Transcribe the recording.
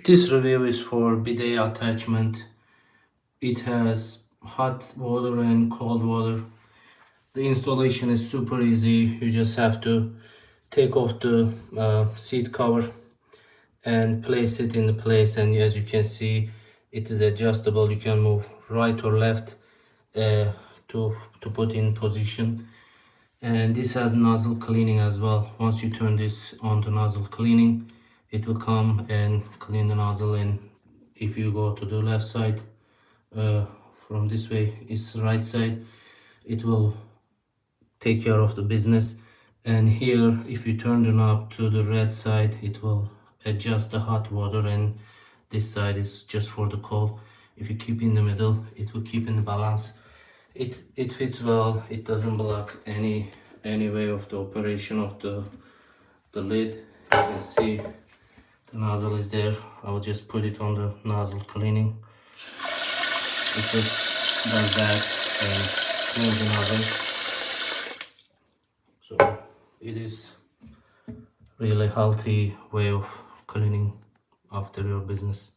This review is for bidet attachment. It has hot water and cold water. The installation is super easy. You just have to take off the seat cover and place it in the place, and as you can see, it is adjustable. You can move right or left uh, to put in position. And this has nozzle cleaning as well. Once you turn this on to nozzle cleaning, it will come and clean the nozzle. And if you go to the left side, uh, from this way it's the right side, it will take care of the business. And here, if you turn the knob to the red side, it will adjust the hot water, and this side is just for the cold. If you keep in the middle, it will keep in the balance. It fits well. It doesn't block any way of the operation of the lid. You can see the nozzle is there. I will just put it on the nozzle cleaning. It just does that and cleans the nozzle. So it is really healthy way of cleaning after your business.